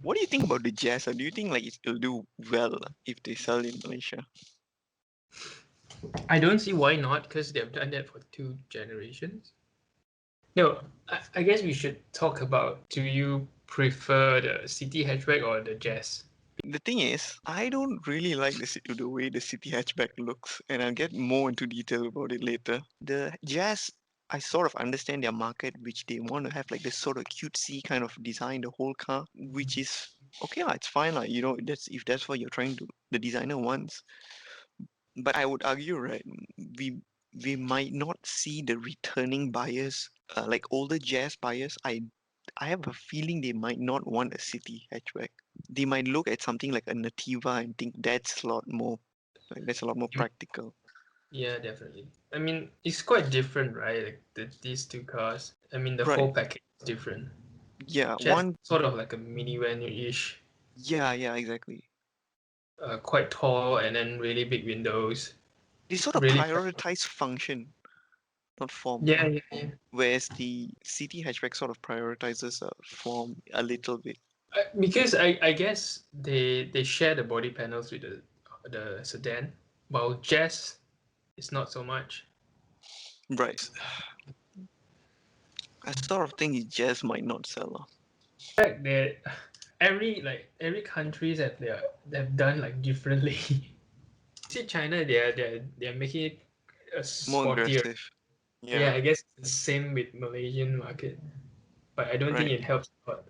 What do you think about the Jazz? Or do you think like it'll do well if they sell in Malaysia? I don't see why not, because they've done that for 2 generations. No, I guess we should talk about, do you prefer the City Hatchback or the Jazz? The thing is, I don't really like the way the City Hatchback looks, and I'll get more into detail about it later. The Jazz, I sort of understand their market, which they want to have like this sort of cutesy kind of design, the whole car, which is okay lah, it's fine lah. That's if that's what you're trying to, the designer wants. But I would argue, right, we we might not see the returning buyers, like older Jazz buyers. I have a feeling they might not want a City Hatchback. They might look at something like a Nativa and think that's a lot more practical. Yeah, definitely. I mean, it's quite different, right? Like these two cars. I mean, the Right. whole package is different. Yeah, Just one sort of like a minivan-ish, yeah, exactly. quite tall, and then really big windows. They sort of Really, prioritize function, not form. yeah, yeah, yeah. Whereas the City Hatchback sort of prioritizes form a little bit. Because I guess they share the body panels with the sedan, while Jazz is not so much. Right. I sort of think it just might not sell. In fact, they every countries they've done like differently. See China, they're making it a More sportier. aggressive. Yeah, Yeah, I guess it's the same with Malaysian market, but I don't think right. it helps a lot.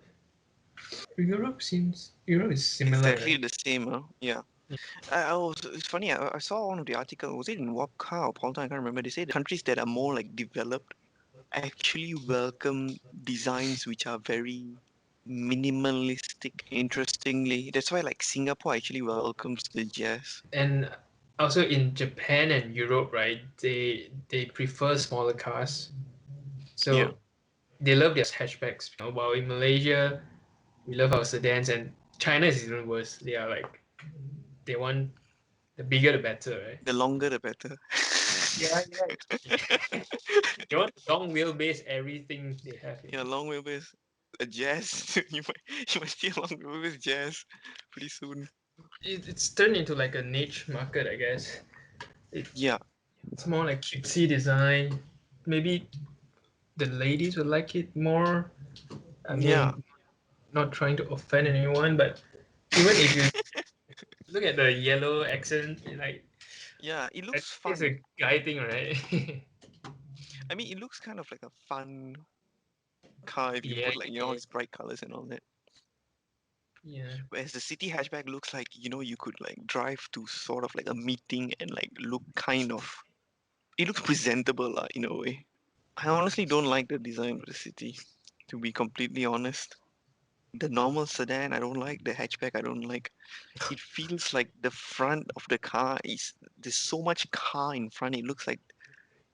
Europe is similar, Exactly right? the same, huh? Yeah. It's funny. I saw one of the article. Was it in Wapka or Paulton? I can't remember. They say the countries that are more like developed actually welcome designs which are very minimalistic. Interestingly, that's why like Singapore actually welcomes the jazz. And also in Japan and Europe, right? They prefer smaller cars, Yeah. so they love their hatchbacks. While in Malaysia, we love our sedans, and China is even worse. They want the bigger the better, right? The longer the better. Yeah, yeah. They want long wheelbase, everything they have. Yeah, long wheelbase. A jazz. You might see a long wheelbase jazz pretty soon. It's turned into like a niche market, I guess. It, Yeah. it's more like cutesy design. Maybe the ladies would like it more. I Yeah. mean, not trying to offend anyone, but even if you look at the yellow accent, Yeah, it I think looks it's fun. a guy thing, right? I mean, it looks kind of like a fun car if you Yeah, put like all yeah, these bright colors and all that. yeah. Whereas the city hatchback looks like you could like drive to sort of like a meeting and like look kind of. It looks presentable in a way. I honestly don't like the design of the city, to be completely honest. The normal sedan I don't like. The hatchback I don't like. It feels like the front of the car is there's so much car in front. It looks like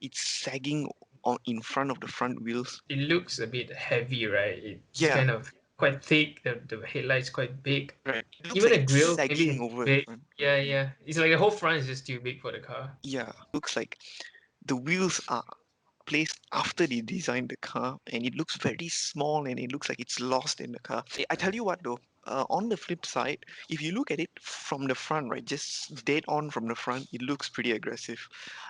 it's sagging on in front of the front wheels. It looks a bit heavy, right? It's Yeah, kind of quite thick. The headlight's quite big. right. It looks Even like the it's grill, maybe sagging it's over the big. front. Yeah, yeah. It's like the whole front is just too big for the car. Yeah, looks like the wheels are placed after they designed the car, and it looks very small, and it looks like it's lost in the car. I tell you what though, on the flip side, if you look at it from the front, right, just dead on from the front, it looks pretty aggressive.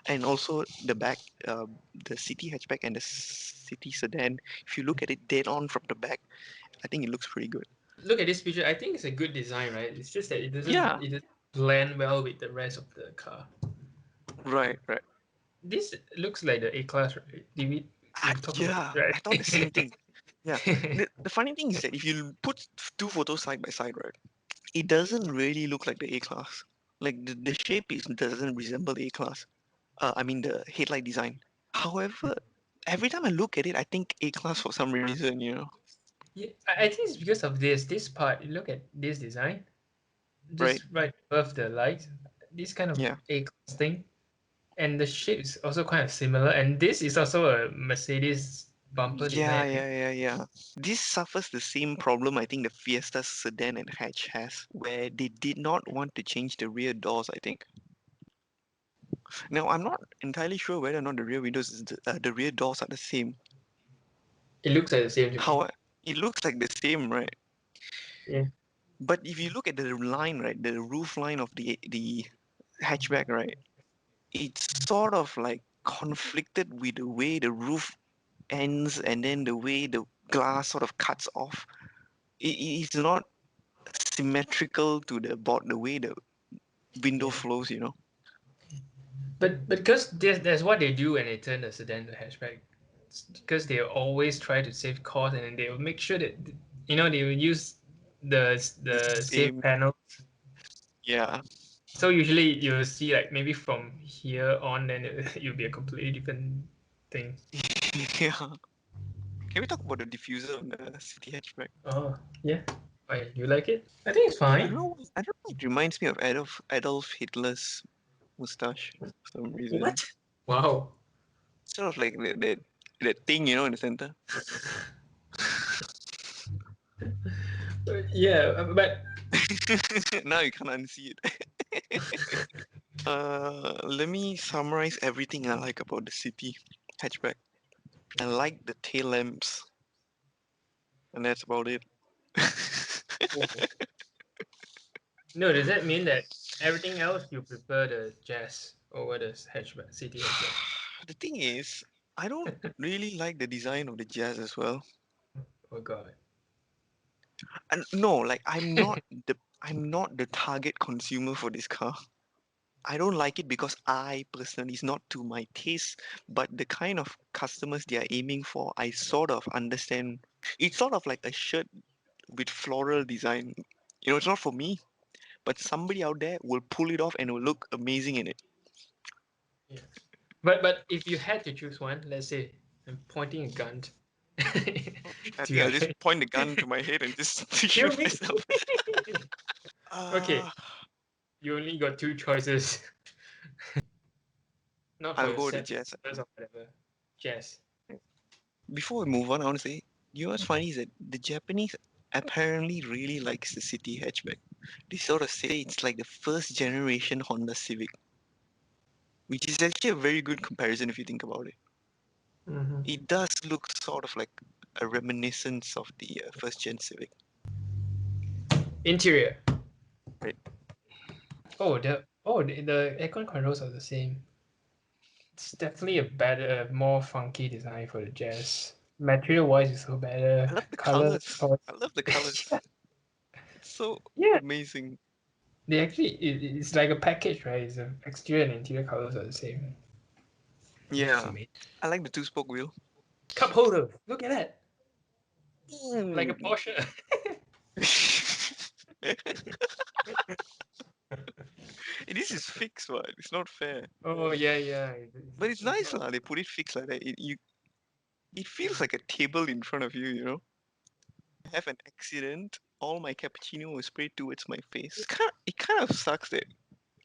And also the back, the city hatchback and the city sedan, if you look at it dead on from the back, I think it looks pretty good. Look at this picture. I think it's a good design, right? It's just that Yeah, it doesn't blend well with the rest of the car. right, right. This looks like the A class, right? Did we talk about Yeah, it, I thought the same right? thing. Yeah, the funny thing is that if you put two photos side by side, right, it doesn't really look like the A class. Like the shape doesn't resemble A class. I mean the headlight design. However, every time I look at it, I think A class for some reason. Yeah, I think it's because of this part. You look at this design, Right? just right above the light, this kind of Yeah. A class thing, and the shape is also kind of similar. And this is also a Mercedes bumper Yeah, design. yeah, yeah, yeah. This suffers the same problem I think the Fiesta sedan and hatch has, where they did not want to change the rear doors, I think. Now, I'm not entirely sure whether or not the rear windows, the rear doors are the same. It looks like the same to me. How it looks like the same, right? Yeah. But if you look at the line, right, the roof line of the hatchback, right, it's sort of like conflicted with the way the roof ends and then the way the glass sort of cuts off. It's not symmetrical to the way the window Yeah. flows, you know. But because that's what they do when they turn the sedan to hatchback. It's because they always try to save cost, and then they will make sure that they will use The the safe same, panel. yeah. So usually you'll see like maybe from here on, then it'll be a completely different thing. Yeah. Can we talk about the diffuser on the city hatchback? Oh yeah, why you like it? I think it's I don't fine. know. I don't know. It reminds me of Adolf Hitler's mustache for some reason. What? Wow. Sort of like that thing, you know, in the center. Yeah, but Now you can't unsee it. Let me summarize everything I like about the city hatchback. I like the tail lamps, and that's about it. no, does that mean that everything else you prefer the Jazz over the hatchback, city hatchback? The thing is, I don't really like the design of the Jazz as well. Oh god. And no, like I'm not the target consumer for this car. I don't like it because I personally it's not to my taste, but the kind of customers they are aiming for, I sort of understand. It's sort of like a shirt with floral design. You know, it's not for me, but somebody out there will pull it off and will look amazing in it. Yeah. But if you had to choose one, let's say I'm pointing a gun I to think your I'll just head. point the gun to my head and just Kill shoot me. myself. Okay, Uh, you only got two choices. Not for I'll your go with the set Jazz. or whatever. Jazz. Before we move on, I want to say, you know what's funny is that the Japanese apparently really likes the city hatchback. They sort of say it's like the first generation Honda Civic, which is actually a very good comparison if you think about it. Mm-hmm. It does look sort of like a reminiscence of the first gen Civic, Interior. right? The aircon controls are the same. It's definitely a better, more funky design for the Jazz. Material wise, it's so better. I love the Color, colors. oh, I love the colors. It's so yeah. amazing. They actually, it's like a package, right? It's the exterior and interior colors are the same. It's Yeah, amazing. I like the two-spoke wheel. Cup holder. Look at that. Like a Ooh. Porsche. This is fixed, what? It's not fair. Oh yeah, yeah. But it's It's nice, not. lah. They put it fixed like that. It feels like a table in front of you, you know? I have an accident. All my cappuccino was sprayed towards my face. It kind of sucks that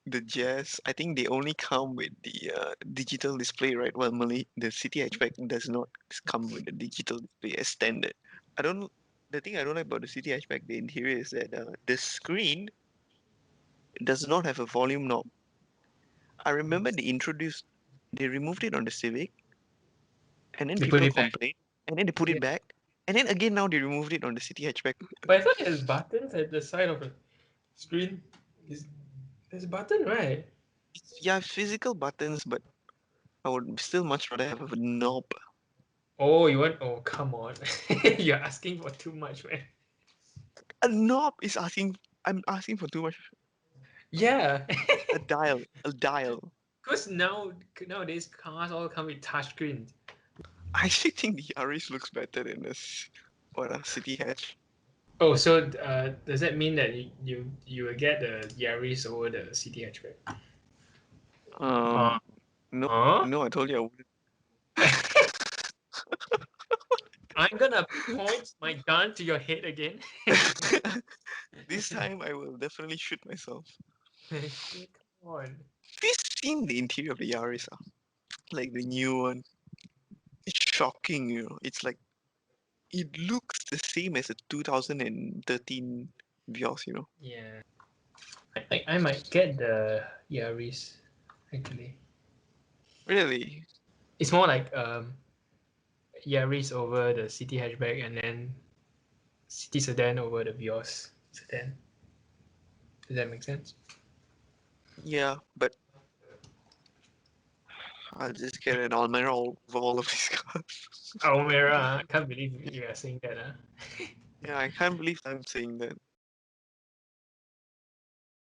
the Jazz, I think they only come with the digital display, right? While the City Hatchback does not come with the digital display as standard. I don't. The thing I don't like about the City Hatchback, the interior, is that the screen does not have a volume knob. I remember they removed it on the Civic, and then They put people it back. complained, and then they put Yeah. it back, and then again now they removed it on the City Hatchback. But I thought there's buttons at the side of the screen. Is there's a button, right? Yeah, physical buttons, but I would still much rather have a knob. Oh, you want? Oh, come on! You're asking for too much, man. A knob is asking. I'm asking for too much. Yeah, A dial. because nowadays cars all come with touchscreens. I actually think the Yaris looks better than this. What a City Hatch. Oh, so does that mean that you will get the Yaris over the City Hatchback? Uh, Um, no, huh? no, I told you I wouldn't. I'm gonna point my gun to your head again. This time I will definitely shoot myself. Come on. Have you seen the interior of the Yaris? Like the new one. It's shocking, you know. It's like it looks the same as a 2013 Vios, you know. Yeah, I might get the Yaris actually. Really? It's more like Yaris over the City Hatchback and then City Sedan over the Vios. sedan. Does that make sense? Yeah, but I'll just get an Almera over all of these cars. Almera, I can't believe you are saying that. Yeah, I can't believe I'm saying that.